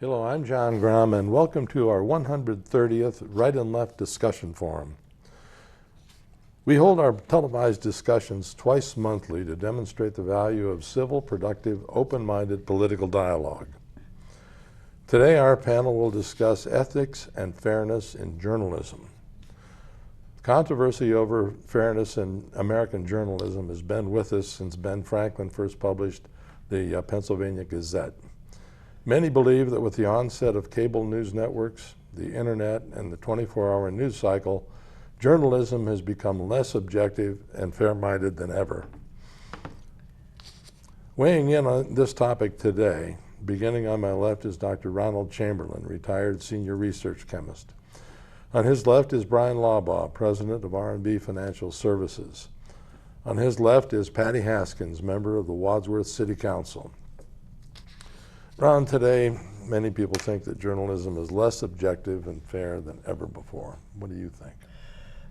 Hello, I'm John Grom, and welcome to our 130th Right and Left Discussion Forum. We hold our televised discussions twice monthly to demonstrate the value of civil, productive, open-minded political dialogue. Today, our panel will discuss ethics and fairness in journalism. Controversy over fairness in American journalism has been with us since Ben Franklin first published the Pennsylvania Gazette. Many believe that with the onset of cable news networks, the internet, and the 24-hour news cycle, journalism has become less objective and fair-minded than ever. Weighing in on this topic today, beginning on my left, is Dr. Ronald Chamberlin, retired senior research chemist. On his left is Bryan Laubaugh, president of R&B Financial Services. On his left is Patty Haskins, member of the Wadsworth City Council. Ron, today, many people think that journalism is less objective and fair than ever before. What do you think?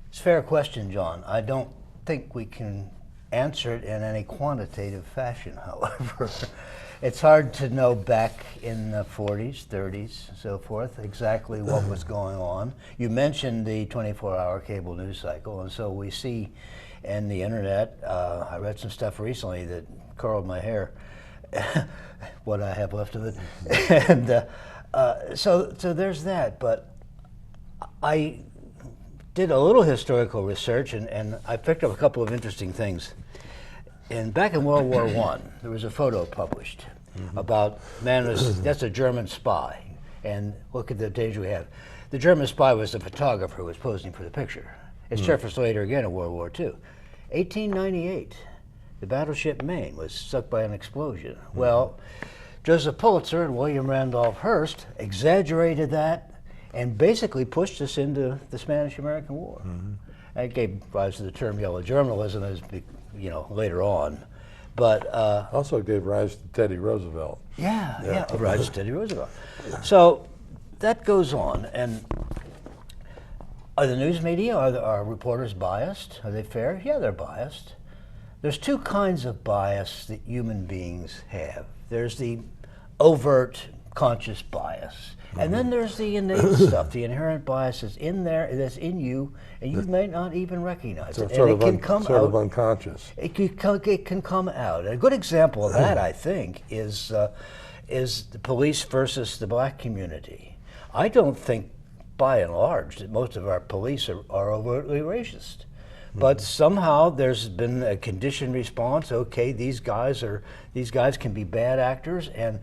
It's a fair question, John. I don't think we can answer it in any quantitative fashion, however. It's hard to know back in the 40s, 30s, and so forth, exactly what was going on. You mentioned the 24-hour cable news cycle, and so we see in the internet, I read some stuff recently that curled my hair, what I have left of it. And so there's that, but I did a little historical research and I picked up a couple of interesting things. Back in World War I, there was a photo published about that's a German spy, and look at the danger we have. The German spy was the photographer who was posing for the picture. It surfaced later again in World War II. 1898. The battleship Maine was struck by an explosion. Well, Joseph Pulitzer and William Randolph Hearst exaggerated that and basically pushed us into the Spanish-American War. That gave rise to the term yellow journalism, as later on. But Also gave rise to Teddy Roosevelt. Yeah, rise to Teddy Roosevelt. So that goes on. And are the news media, are reporters biased? Are they fair? Yeah, they're biased. There's two kinds of bias that human beings have. There's the overt conscious bias, and then there's the innate stuff, the inherent bias that's in there, that's in you, and you may not even recognize it. Sort And it can come sort out. of unconscious. It can come out. A good example of that, I think, is the police versus the black community. I don't think, by and large, that most of our police are overtly racist. But somehow there's been a conditioned response. Okay, these guys can be bad actors, and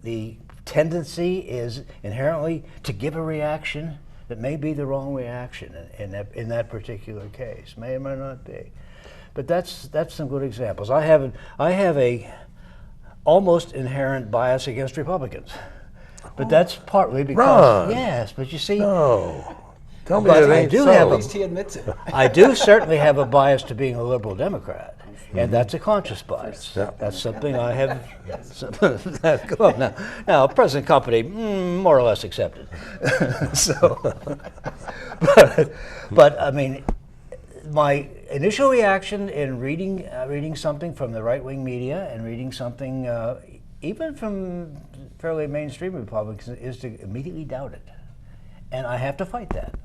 the tendency is inherently to give a reaction that may be the wrong reaction in that particular case. May or may not be. But that's some good examples. I have a almost inherent bias against Republicans, but that's partly because yes. But you see. No. Tell me But it I ain't do so. have At least he admits it. I do certainly have a bias to being a liberal Democrat, and that's a conscious bias. Yeah. That's something I have. Well, now, present company, more or less accepted. But I mean, my initial reaction in reading something from the right-wing media and reading something even from fairly mainstream Republicans is to immediately doubt it, and I have to fight that.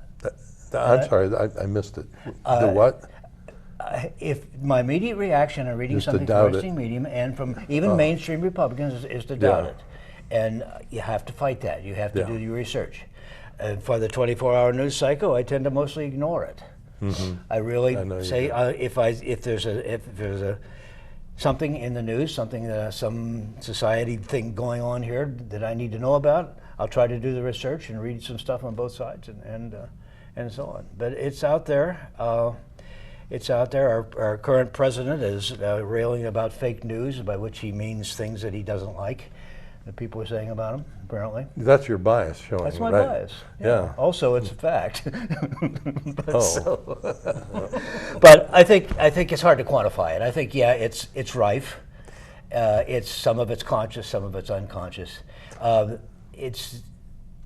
I'm sorry, I missed it. The what? If my immediate reaction on reading Is to something doubt from mainstream media and from even mainstream Republicans is to doubt it. And you have to fight that. You have to do your research. And for the 24-hour news cycle, I tend to mostly ignore it. I really say if there's a something in the news, some society thing going on here that I need to know about, I'll try to do the research and read some stuff on both sides and so on. But it's out there. It's out there. Our current president is railing about fake news, by which he means things that he doesn't like, that people are saying about him, apparently. That's your bias showing. That's my right? bias. Yeah. Also, it's a fact. But I think it's hard to quantify it. I think it's rife. Some of it's conscious, some of it's unconscious.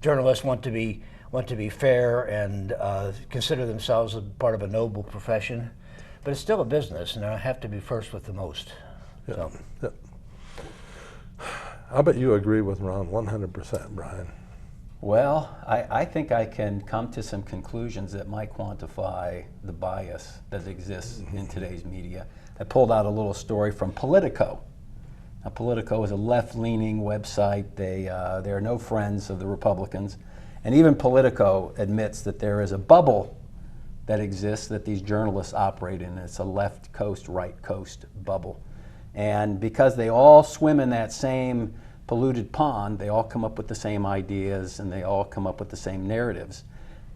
Journalists want to be fair and consider themselves a part of a noble profession, but it's still a business, and I have to be first with the most. Yeah. So. Yeah. I bet you agree with Ron 100%, Bryan. Well, I think I can come to some conclusions that might quantify the bias that exists in today's media. I pulled out a little story from Politico. Now, Politico is a left-leaning website. They are no friends of the Republicans. And even Politico admits that there is a bubble that exists that these journalists operate in. It's a left coast, right coast bubble. And because they all swim in that same polluted pond, they all come up with the same ideas and they all come up with the same narratives.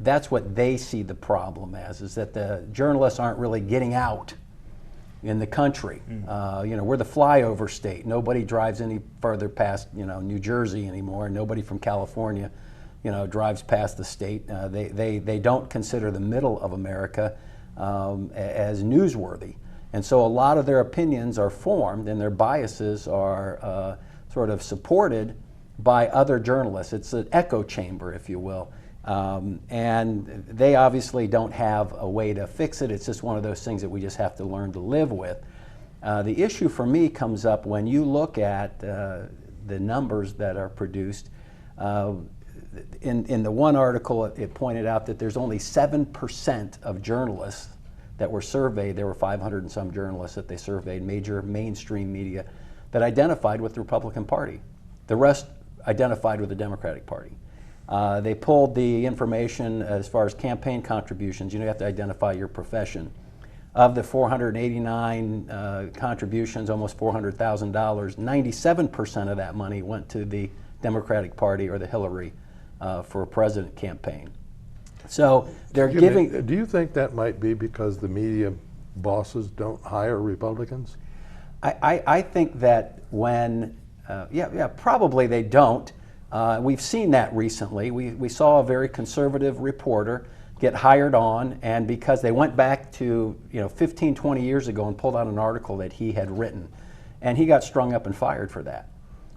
That's what they see the problem as, is that the journalists aren't really getting out in the country. We're the flyover state. Nobody drives any further past, New Jersey anymore. Nobody from California, drives past the state. They don't consider the middle of America as newsworthy. And so a lot of their opinions are formed and their biases are sort of supported by other journalists. It's an echo chamber, if you will. And they obviously don't have a way to fix it. It's just one of those things that we just have to learn to live with. The issue for me comes up when you look at the numbers that are produced. In the one article, it pointed out that there's only 7% of journalists that were surveyed. There were 500 and some journalists that they surveyed, major mainstream media, that identified with the Republican Party. The rest identified with the Democratic Party. They pulled the information as far as campaign contributions. You have to identify your profession. Of the 489 contributions, almost $400,000, 97% of that money went to the Democratic Party or the Hillary for a president campaign. So they're giving... Do you think that might be because the media bosses don't hire Republicans? I think that when, probably they don't. We've seen that recently. We saw a very conservative reporter get hired on, and because they went back to 15, 20 years ago and pulled out an article that he had written, and he got strung up and fired for that.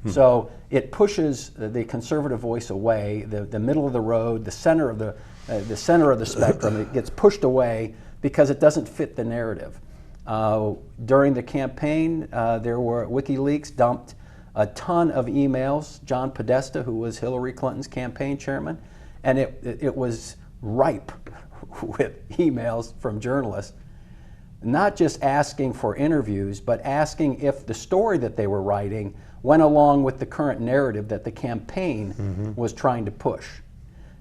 So it pushes the conservative voice away, the middle of the road, the center of the spectrum. It gets pushed away because it doesn't fit the narrative. During the campaign, WikiLeaks dumped a ton of emails. John Podesta, who was Hillary Clinton's campaign chairman, and it was ripe with emails from journalists, not just asking for interviews, but asking if the story that they were writing went along with the current narrative that the campaign was trying to push.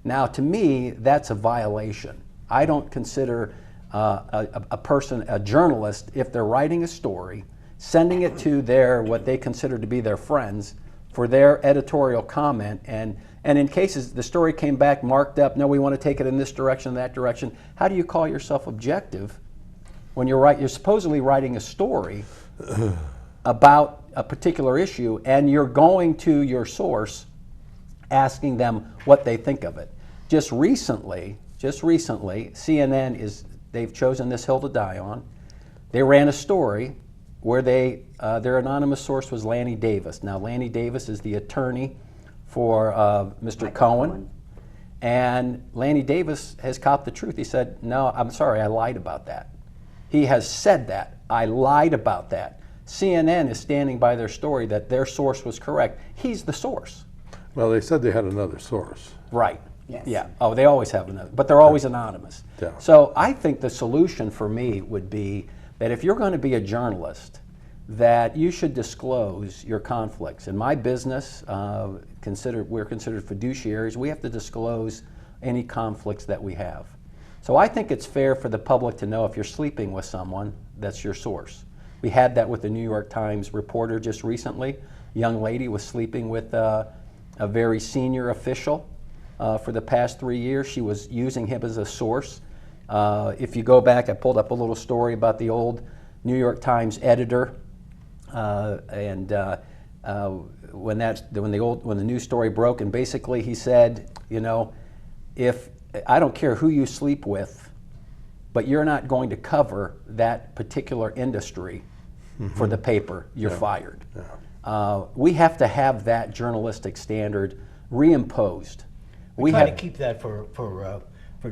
Now, to me, that's a violation. I don't consider a journalist, if they're writing a story, sending it to what they consider to be their friends for their editorial comment, and in cases the story came back marked up, no, we want to take it in this direction, that direction. How do you call yourself objective when you're supposedly writing a story about a particular issue and you're going to your source asking them what they think of it? Just recently, CNN they've chosen this hill to die on. They ran a story where their anonymous source was Lanny Davis. Now, Lanny Davis is the attorney for Mr. Cohen. And Lanny Davis has copped the truth. He said, no, I'm sorry, I lied about that. He has said that. I lied about that. CNN is standing by their story that their source was correct. He's the source. Well, they said they had another source. Right. Yes. Yeah. Oh, they always have another, but they're always anonymous. Yeah. So I think the solution for me would be that if you're going to be a journalist, that you should disclose your conflicts. In my business, we're considered fiduciaries. We have to disclose any conflicts that we have. So I think it's fair for the public to know if you're sleeping with someone, that's your source. We had that with the New York Times reporter just recently. A young lady was sleeping with a very senior official for the past 3 years. She was using him as a source. If you go back, I pulled up a little story about the old New York Times editor, when the news story broke, and basically he said, if I don't care who you sleep with, but you're not going to cover that particular industry for the paper, you're fired. Yeah. We have to have that journalistic standard reimposed. We try to keep that for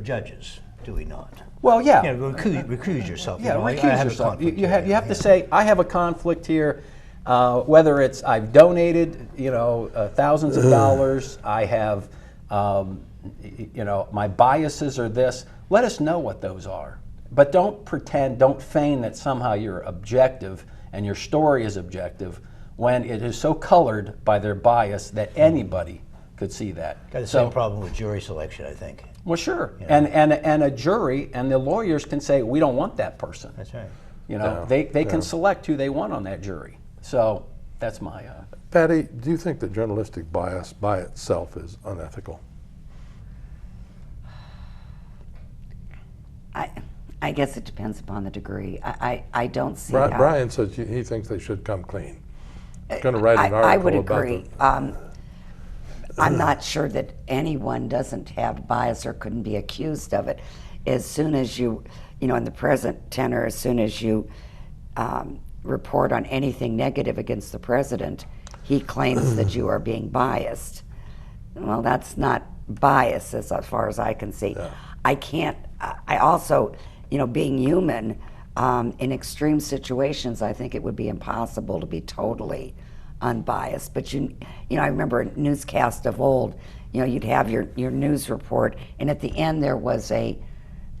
judges, do we not? Well, yeah. Recuse yourself. Yeah, recuse yourself. You have to say, I have a conflict here. Whether it's I've donated, thousands of dollars, I have, my biases are this. Let us know what those are. But don't pretend, don't feign that somehow you're objective and your story is objective when it is so colored by their bias that anybody could see that. Got the same problem with jury selection, I think. Well, sure. And a jury and the lawyers can say, we don't want that person. That's right. They can select who they want on that jury. So that's my... Patty, do you think that journalistic bias by itself is unethical? I guess it depends upon the degree. I don't see how... Bryan says he thinks they should come clean. He's going to write an article I would about agree. I'm not sure that anyone doesn't have bias or couldn't be accused of it. As soon as you, in the present tenor, as soon as you report on anything negative against the president, he claims that you are being biased. Well, that's not bias as far as I can see. Yeah. I also, being human, in extreme situations, I think it would be impossible to be totally unbiased. But I remember a newscast of old, you'd have your news report, and at the end there was a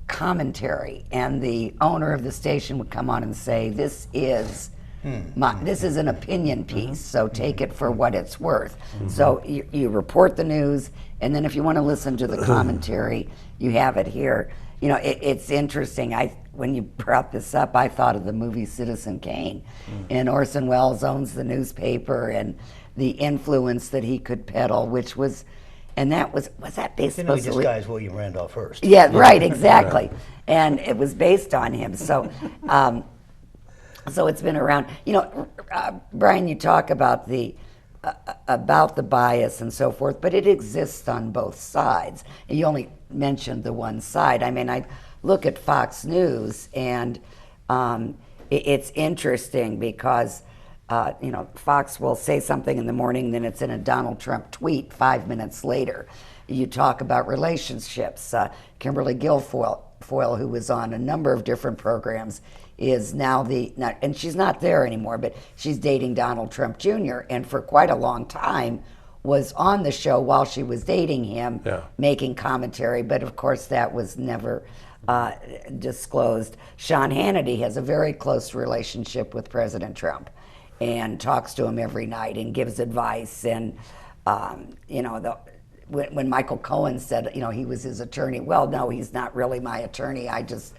commentary, and the owner of the station would come on and say, this is an opinion piece, so take it for what it's worth. So you report the news, and then if you want to listen to the commentary, you have it here. It's interesting. When you brought this up, I thought of the movie Citizen Kane. And Orson Welles owns the newspaper and the influence that he could peddle, was that based You know, he supposedly? disguised William Randolph Hearst. Yeah, right, exactly. And it was based on him. So, so it's been around. Bryan, you talk about the bias and so forth, but it exists on both sides. And you only mentioned the one side. I mean, I look at Fox News, and it's interesting because Fox will say something in the morning, then it's in a Donald Trump tweet 5 minutes later. You talk about relationships. Kimberly Guilfoyle, who was on a number of different programs, is now and she's not there anymore, but she's dating Donald Trump Jr. and for quite a long time was on the show while she was dating him, making commentary, but of course that was never disclosed. Sean Hannity has a very close relationship with President Trump and talks to him every night and gives advice. And when Michael Cohen said he was his attorney, well, no, he's not really my attorney. I just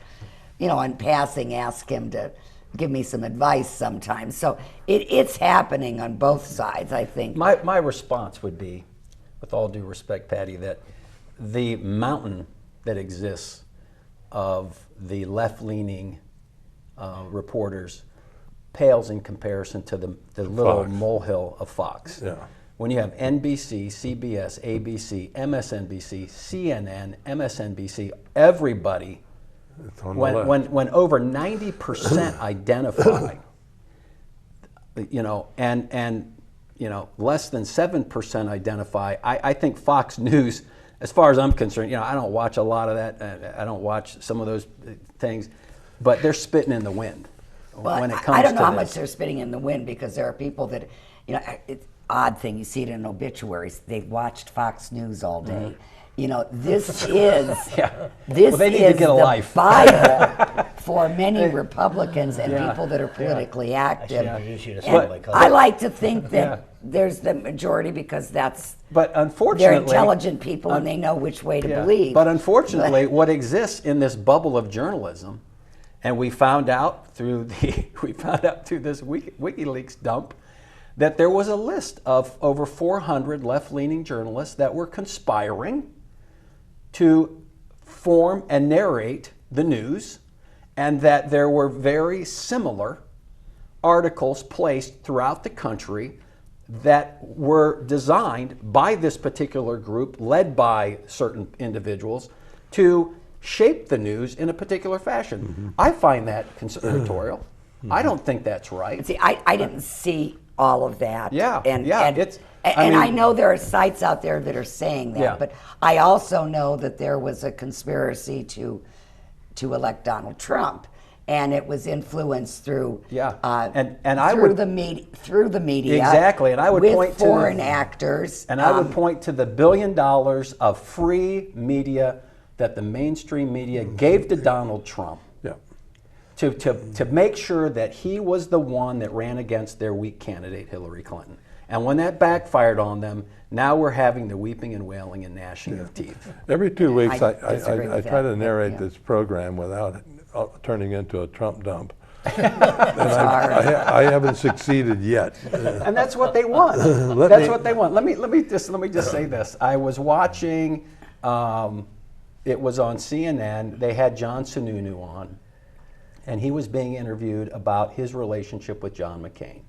in passing ask him to give me some advice sometimes. So it's happening on both sides, I think. My response would be, with all due respect, Patty, that the mountain that exists of the left-leaning reporters pales in comparison to the little molehill of Fox. Yeah. When you have NBC, CBS, ABC, MSNBC, CNN, MSNBC, everybody, when over 90% identify, and less than 7% identify, I think Fox News, as far as I'm concerned, I don't watch a lot of that. I don't watch some of those things, but they're spitting in the wind. Well, when it comes I don't know to how this. much they're spitting in the wind, because there are people that, it's odd thing, you see it in obituaries, they've watched Fox News all day. This is this they need is to get a the life. Bible for many Republicans and people that are politically active. I like to think that there's the majority, because but unfortunately, they're intelligent people and they know which way to believe. But unfortunately, what exists in this bubble of journalism, and we found out through this WikiLeaks dump, that there was a list of over 400 left-leaning journalists that were conspiring to form and narrate the news, and that there were very similar articles placed throughout the country that were designed by this particular group, led by certain individuals, to shape the news in a particular fashion. I find that conspiratorial. I don't think that's right. See, I didn't see all of that. And I I know there are sites out there that are saying that, but I also know that there was a conspiracy to elect Donald Trump. and it was influenced through and I through would through the media exactly, and I would with point foreign to actors, and I would point to the $1 billion of free media that the mainstream media gave to Donald Trump. Yeah. To make sure that he was the one that ran against their weak candidate, Hillary Clinton. And when that backfired on them, now we're having the weeping and wailing and gnashing of teeth. Every 2 weeks, I I disagree with try that, to narrate yeah. this program without turning into a Trump dump. And Sorry. I haven't succeeded yet. And that's what they want. That's what they want. Let me just say this. I was watching. It was on CNN. They had John Sununu on, and he was being interviewed about his relationship with John McCain.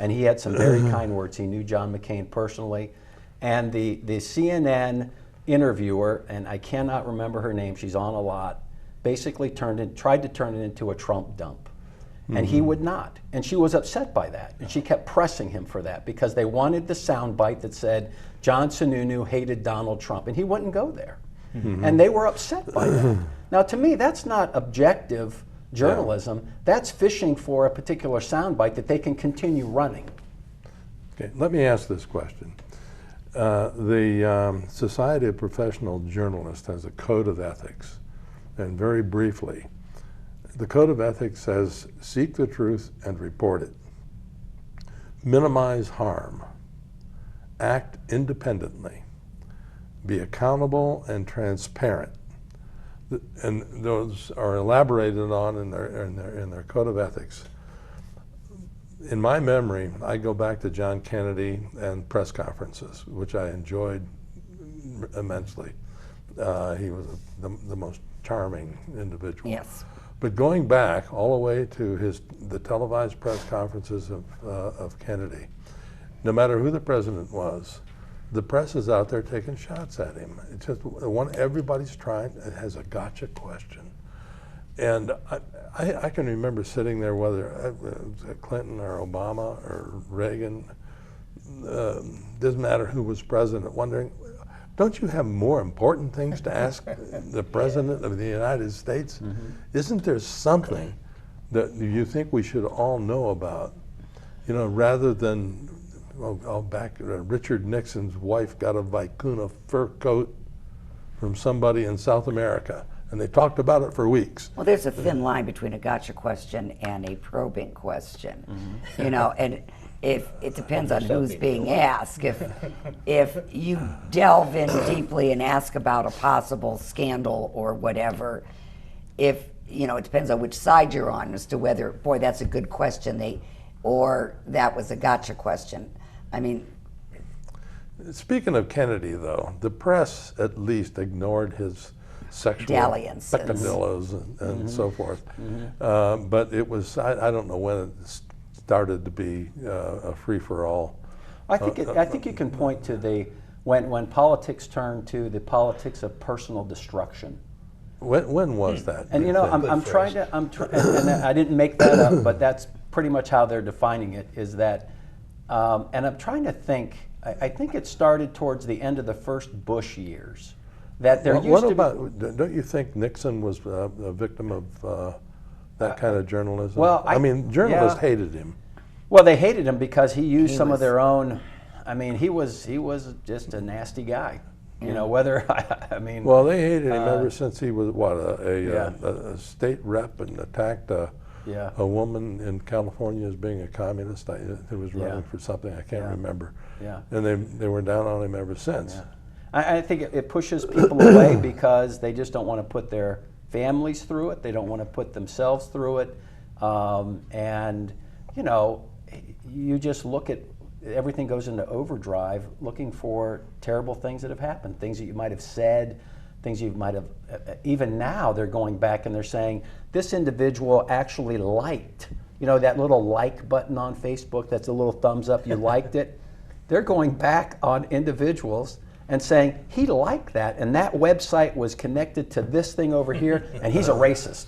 And he had some very kind words. He knew John McCain personally. And the CNN interviewer, and I cannot remember her name, she's on a lot, basically tried to turn it into a Trump dump. And he would not. And she was upset by that. And she kept pressing him for that because they wanted the soundbite that said John Sununu hated Donald Trump. And he wouldn't go there. And they were upset by that. Now, to me, that's not objective journalism. That's fishing for a particular soundbite that they can continue running. Okay, let me ask this question. The Society of Professional Journalists has a code of ethics. And very briefly, the code of ethics says, seek the truth and report it. Minimize harm. Act independently. Be accountable and transparent. And those are elaborated on in their code of ethics. In my memory, I go back to John Kennedy and press conferences, which I enjoyed immensely. He was the most charming individual. Yes. But going back all the way to the televised press conferences of Kennedy, no matter who the president was, the press is out there taking shots at him. It's just everybody's trying, it has a gotcha question. And I can remember sitting there, whether it was Clinton or Obama or Reagan, doesn't matter who was president, wondering, don't you have more important things to ask the President of the United States? Isn't there something that you think we should all know about? You know, rather than, Richard Nixon's wife got a vicuna fur coat from somebody in South America, and they talked about it for weeks. Well, there's a thin line between a gotcha question and a probing question, you know, and if it depends on who's being asked. If you delve in deeply and ask about a possible scandal or whatever, it depends on which side you're on as to whether, boy, that's a good question, or that was a gotcha question. I mean, speaking of Kennedy, though, the press at least ignored his sexual dalliances, peccadillos and so forth. But it was, I don't know when it started to be a free-for-all. I think you can point to when politics turned to the politics of personal destruction. When was that? And you know, I'm trying to, and I didn't make that up, but that's pretty much how they're defining it, is that, and I'm trying to think, I think it started towards the end of the first Bush years. That there used to be, don't you think Nixon was a victim of that kind of journalism? Well, I mean, journalists hated him. Well, they hated him because he used some of their own. I mean, he was just a nasty guy. You know, whether I mean. Well, they hated him ever since he was a state rep and attacked a woman in California as being a communist who was running for something I can't remember. Yeah. And they were down on him ever since. Yeah. I think it pushes people away because they just don't want to put their families through it. They don't want to put themselves through it. And you know, you just look at. Everything goes into overdrive looking for terrible things that have happened, things that you might have said, things you might have, even now they're going back and they're saying, this individual actually liked, you know, that little like button on Facebook, that's a little thumbs up, you liked it. They're going back on individuals and saying, he liked that, and that website was connected to this thing over here, and he's a racist.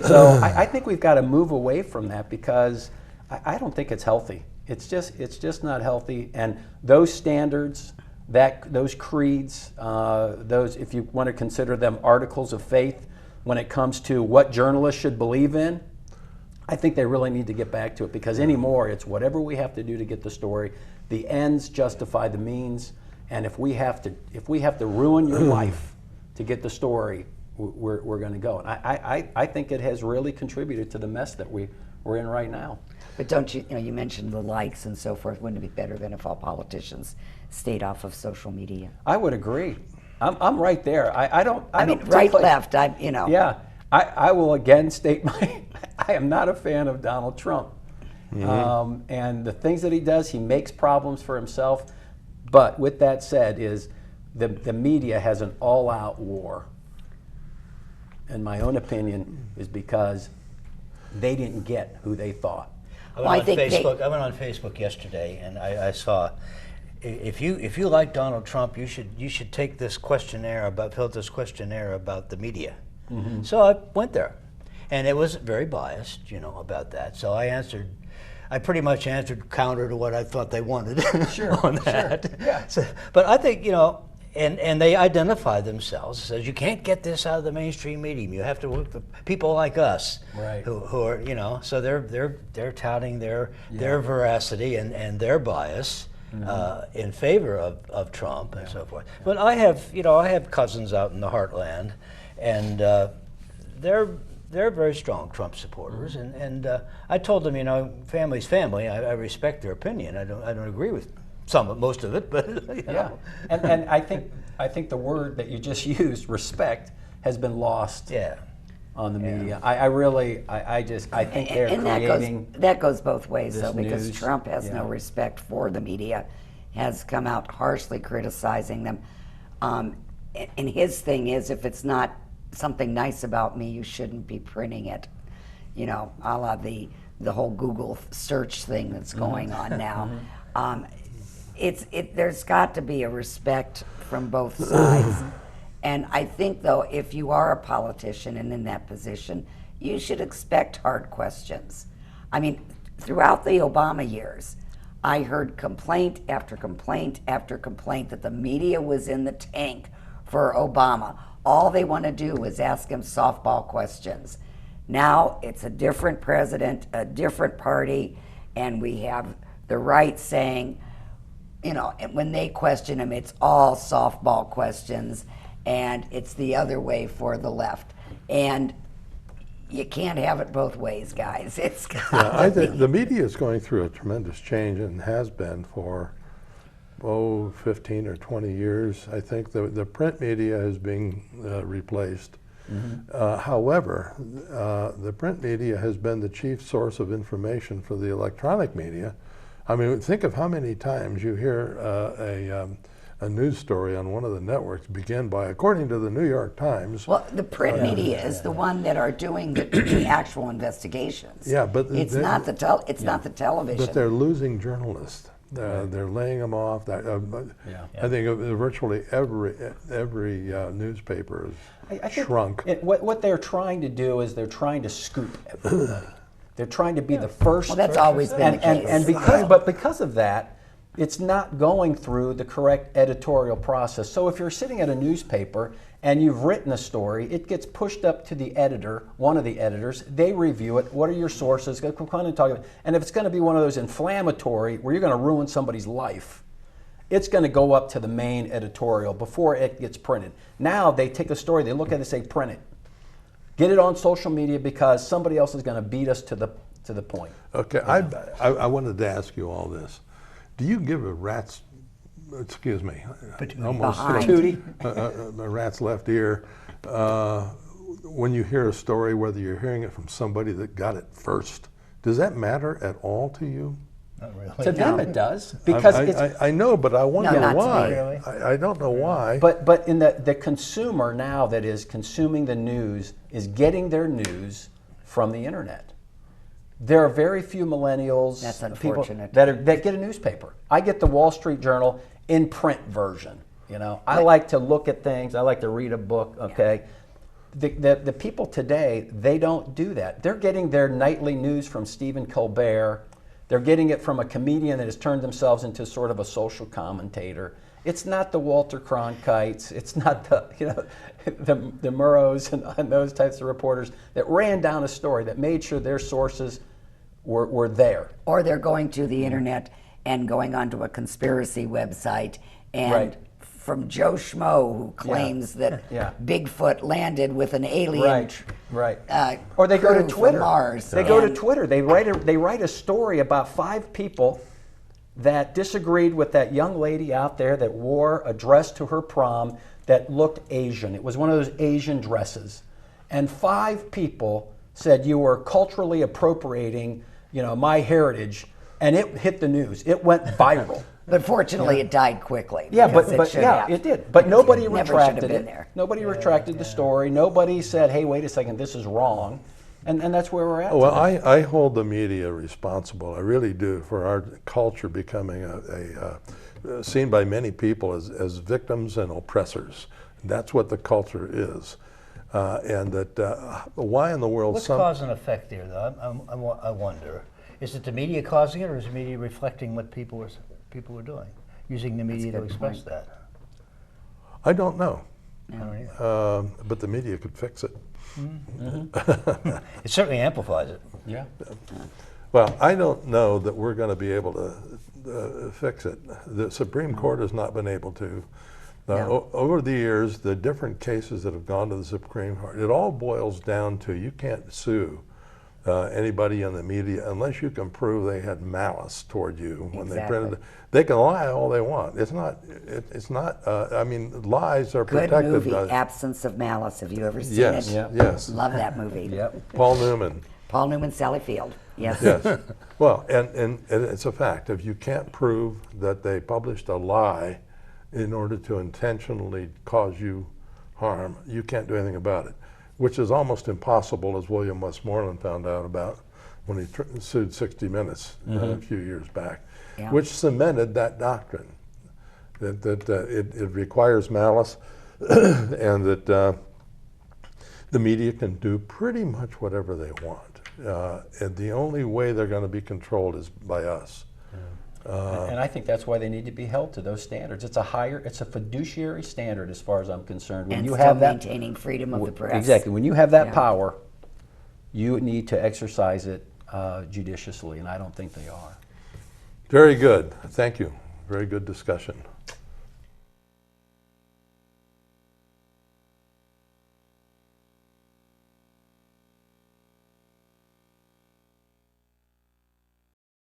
So I think we've got to move away from that because I don't think it's healthy. It's just not healthy, and those standards, those creeds, those, if you want to consider them articles of faith, when it comes to what journalists should believe in, I think they really need to get back to it, because anymore it's whatever we have to do to get the story. The ends justify the means, and if we have to ruin your life to get the story, we're going to go. And I think it has really contributed to the mess that we're in right now. But don't you, you mentioned the likes and so forth. Wouldn't it be better than if all politicians stayed off of social media? I would agree. I'm right there. I don't right, left. Yeah. I will again state I am not a fan of Donald Trump. Mm-hmm. And the things that he does, he makes problems for himself. But with that said, is the media has an all-out war. In my own opinion, is because they didn't get who they thought. I went on Facebook yesterday, and I saw, if you like Donald Trump, you should take this questionnaire fill out this questionnaire about the media. Mm-hmm. So I went there, and it was very biased, about that. So I pretty much answered counter to what I thought they wanted on that. Sure. Yeah. So, but I think, and they identify themselves as, you can't get this out of the mainstream media. You have to work with people like us, right? Who are, so they're touting their veracity and their bias. Mm-hmm. In favor of Trump and so forth. But I have cousins out in the heartland, and they're very strong Trump supporters. Mm-hmm. And I told them, family's family. I respect their opinion. I don't agree with most of it, but yeah. And I think the word that you just used, respect, has been lost. Yeah. On the media. I think they're creating. That goes both ways, though, because news. Trump has no respect for the media, has come out harshly criticizing them. And his thing is, if it's not something nice about me, you shouldn't be printing it. A la the whole Google search thing that's going on now. There's got to be a respect from both sides. And I think, though, if you are a politician and in that position, you should expect hard questions. I mean, throughout the Obama years, I heard complaint after complaint after complaint that the media was in the tank for Obama. All they want to do is ask him softball questions. Now it's a different president, a different party, and we have the right saying, when they question him, it's all softball questions. And it's the other way for the left. And you can't have it both ways, guys. I think the media is going through a tremendous change, and has been for 15 or 20 years. I think the print media is being replaced. Mm-hmm. However, the print media has been the chief source of information for the electronic media. I mean, think of how many times you hear a news story on one of the networks begin by, according to the New York Times. Well, the print media is the one that are doing the actual investigations. Yeah, but it's not the television. But they're losing journalists. They're laying them off. I think virtually every newspaper is shrunk. What they're trying to do is they're trying to scoop everybody. They're trying to be the first. Well, that's always been the case. And because of that, it's not going through the correct editorial process. So if you're sitting at a newspaper and you've written a story, it gets pushed up to the editor, one of the editors. They review it. What are your sources? And if it's going to be one of those inflammatory, where you're going to ruin somebody's life, it's going to go up to the main editorial before it gets printed. Now they take a story, they look at it and say, print it. Get it on social media, because somebody else is going to beat us to the point. Okay, I wanted to ask you all this. Do you give a rat's, almost a rat's left ear when you hear a story, whether you're hearing it from somebody that got it first? Does that matter at all to you? Not really. To them it does, because I know, but I wonder why. Really. I don't know why. But in the consumer now that is consuming the news is getting their news from the internet. There are very few millennials, people that get a newspaper. I get the Wall Street Journal in print version. I like to look at things. I like to read a book. Okay, the people today, they don't do that. They're getting their nightly news from Stephen Colbert. They're getting it from a comedian that has turned themselves into sort of a social commentator, It's not the Walter Cronkites. It's not the, the Murrows and those types of reporters that ran down a story, that made sure their sources were there. Or they're going to the internet and going onto a conspiracy website and Right. from Joe Schmo, who claims that Yeah. Bigfoot landed with an alien Right. uh, Or they go crew to from Twitter. Mars. They go to And- Twitter. They write a story about 5 people that disagreed with that young lady out there that wore a dress to her prom that looked Asian. It was one of those Asian dresses. And 5 people said you were culturally appropriating, my heritage, and it hit the news. It went viral. But fortunately, it died quickly. Yeah, because it should have. it did. But nobody Never should have retracted been it. there. Nobody retracted the story. Nobody said, "Hey, wait a second, this is wrong," and that's where we're at. Well, today. I hold the media responsible. I really do, for our culture becoming seen by many people as victims and oppressors. That's what the culture is, and that why in the world What's some cause and effect there, though? I wonder. Is it the media causing it, or is the media reflecting what people were doing, using the media to good express point. that? I don't know, I don't either. but the media could fix it. It certainly amplifies it. Yeah. Well, I don't know that we're going to be able to fix it. The Supreme Court has not been able to. No. Over the years, the different cases that have gone to the Supreme Court, it all boils down to you can't sue anybody in the media unless you can prove they had malice toward you when they printed it. They can lie all they want. It's not. I mean, lies are Good protected. movie, by, Absence of Malice. Have you ever seen yes, it? Yeah. yes. Love that movie. Yep. Paul Newman. Paul Newman, Sally Field. Yes. Yes. Well, and it's a fact. If you can't prove that they published a lie in order to intentionally cause you harm, you can't do anything about it, which is almost impossible, as William Westmoreland found out about when he sued 60 Minutes a few years back, Yeah. which cemented that doctrine that it requires malice and that the media can do pretty much whatever they want. And the only way they're going to be controlled is by us. And I think that's why they need to be held to those standards. It's a fiduciary standard, as far as I'm concerned. When And you still have that, maintaining freedom of the press. exactly. When you have that Yeah. power, you need to exercise it judiciously, and I don't think they are. Very good. Thank you. Very good discussion.